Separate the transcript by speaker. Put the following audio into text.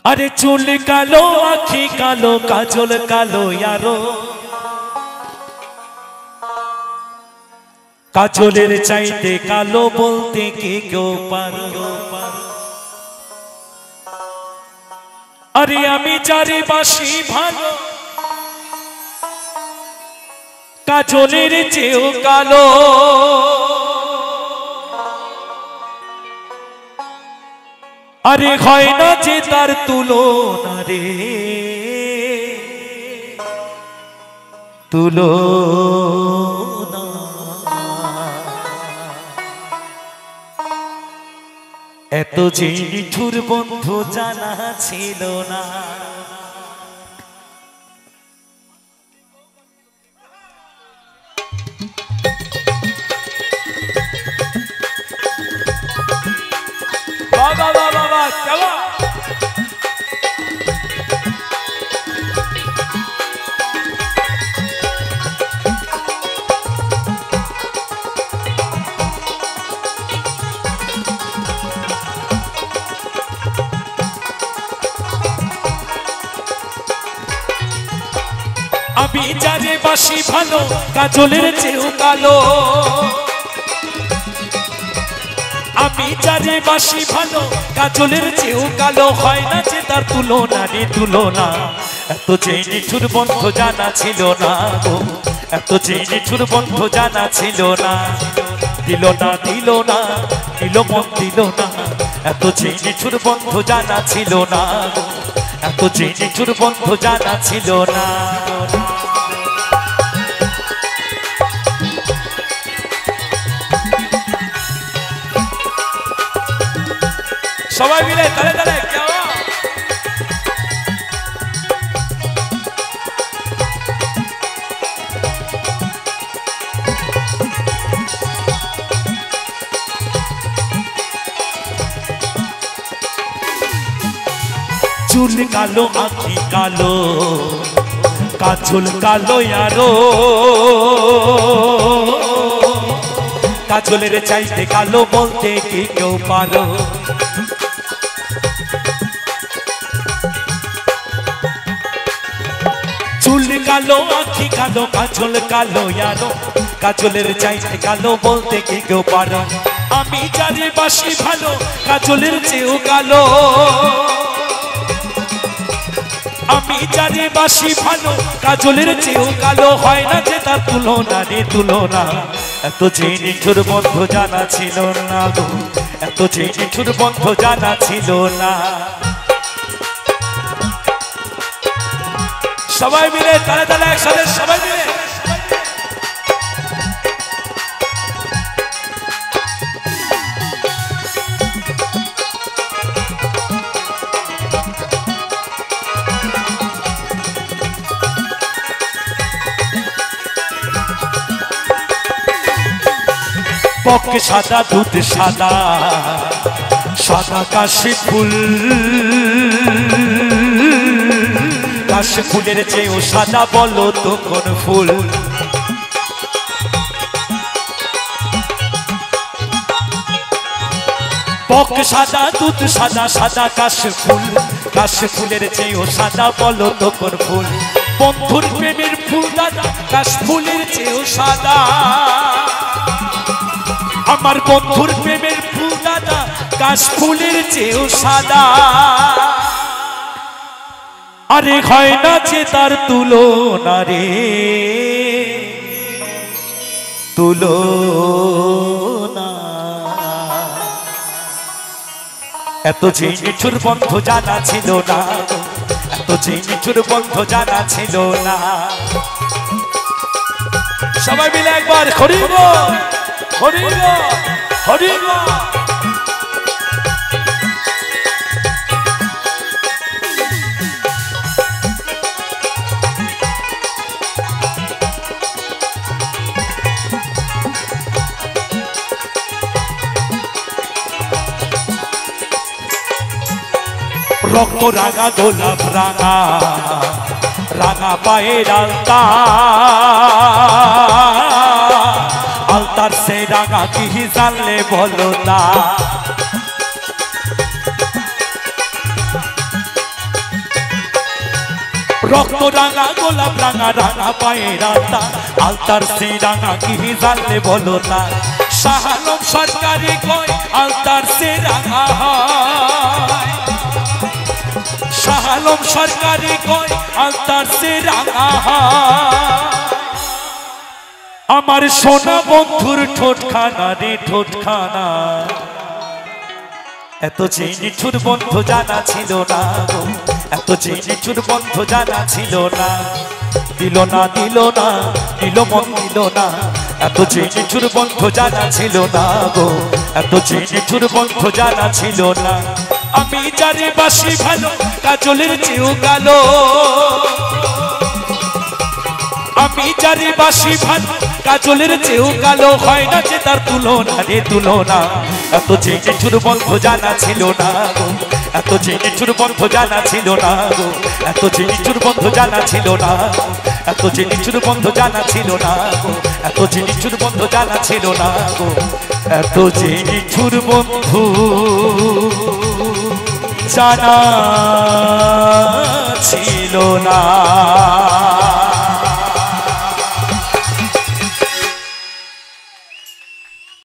Speaker 1: আরে চুল কালো আখি কালো কাজল কালো ইয়ারো কাজলের চাইতে কালো বলতে কি কেউ পারে আরে আমি যারে বাসি ভালো কাজলের চেয়েও কালো আরে হয় না যে তার তুলনা রে তুলনা এত যে নিঠুর বন্ধু জানা ছিল না বাবা বাবা বাবা চলো আমি যারে বাসি ভালো কাজলের চেয়েও কালো আমি যারে বাসি ভালো কাজলের চেয়েও কালো হয় না যে তার তুলনা রে তুলনা এত যে নিঠুর বন্ধু জানা ছিল না গো এত যে নিঠুর বন্ধু জানা ছিল না দিল না দিল না দিল মন দিল না এত যে নিঠুর বন্ধু জানা ছিল না গো এত যে নিঠুর বন্ধু জানা ছিল না সবাই মিলে তালে তালে চুল কালো আঁখি কালো কাজল কালো ইয়ারো কাজলের চাইতে কালো বলতে কি কেউ পারো চুল কালো আঁখি কালো কাজল কালো ইয়ারো কাজলের চাইতে কালো বলতে কি কেউ পারো আমি যারে বাসি ভালো কাজলের চেয়েও কালো আমি যারে বাসি ভালো কাজলের চেয়েও কালো হয় না যে তার তুলনা রে তুলনা এত যে নিঠুর বন্ধু জানা ছিল না গো এত যে নিঠুর বন্ধু জানা ছিল না সবাই মিলে তালে তালে একসাথে সবাই মিলে পক সাদা দুধ সাদা সাদা কাশি ফুল কাশি ফুলের চেয়েও সাদা বলো তো কোন ফুল পক সাদা দুধ সাদা সাদা কাশি ফুলের চেয়েও সাদা বলো তো কোন ফুল বন্ধুর প্রেমের ফুল দাদা কাশ ফুলের চেয়েও সাদা আমার বন্ধুর প্রেমের ফুল দাদা কাশ ফুলের চেয়েও সাদা আরে হয় না যে তার তুলনা রে তুলনা এত যে নিঠুর বন্ধু জানা ছিল না এত যে নিঠুর বন্ধু জানা ছিল না সবাই মিলে একবার হরিব হরিব হরিব রক্ত রাঙা গোলাপ রাঙা রাঙা পায়ের আলতা আলতার সে রাঙা কি জানলে বলো না রক্ত রাঙা গোলাপ রাঙা রাঙা পায়ের আলতা, আলতার সেই রাঙা কি জানলে বলো না। শাহ আলম সরকারি কয় আলতার সে রাঙা হয়, শাহ আলম সরকারি কয় আলতার সে রাঙা হয়। আমার সোনা বন্ধুর ঠোঁটখানা রে ঠোঁটখানা, এত যে নিঠুর বন্ধু জানা ছিল না গো, এত যে নিঠুর বন্ধু জানা ছিল না। দিল না দিল না দিল মন দিল না, এত যে নিঠুর বন্ধু জানা ছিল না গো, এত যে নিঠুর বন্ধু জানা ছিল না। আমি যারে বাসি ভালো কাজলের চেয়েও কালো, আমি যারে বাসি ভালো কাজলের চেয়েও কালো, হয় না যে তার তুলনা রে তুলনা। এত যে নিঠুর বন্ধু জানা ছিল না গো, এত যে নিঠুর বন্ধু জানা ছিল না গো, এত যে নিঠুর বন্ধু জানা ছিল না গো, এত যে নিঠুর বন্ধু জানা ছিল না গো, এত যে নিঠুর বন্ধু জানা ছিল না গো, এত যে নিঠুর বন্ধু জানা ছিল না।